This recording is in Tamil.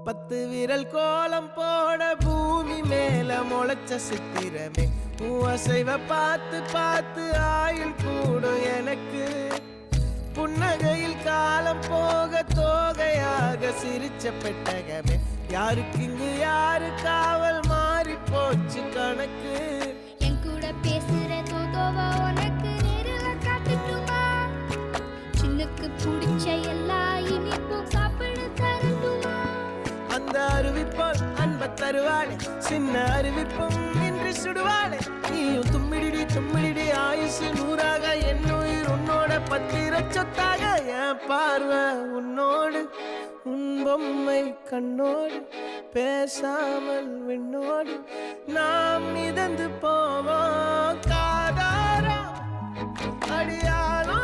10 விரல் கோலம் போட பூமி மேல முளைச்ச சித்திரமே அசைவ பார்த்து பார்த்து ஆயுள் கூடும் எனக்கு புன்னகையில் காலம் போக தோகையாக சிரிச்ச பெட்டகமே யாருக்கு இங்கு யாரு காவல் மாறி போச்சு கணக்கு என் கூட பேசுற தோதோவா உனக்கு நேரில காட்டுட்டுமா சின்னுக்கு பிடிச்ச எல்லா இனிப்பும் சாப்பிட தரட்டுமா அந்த அறிவிப்பால் அன்ப தருவாளே சின்ன அறிவிப்பும் இன்று சுடுவாளே நீயும் தும்மிடி தும்மிடி ஆயுசு 100ஆக என் உயிர் உன்னோட 10 சொத்தாக என் பார்வை உன்னோடு உன் பொம்மை கண்ணோடு பேசாமல் விண்ணோடு நாம் மிதந்து போவோம் காதாரா அடியாளோ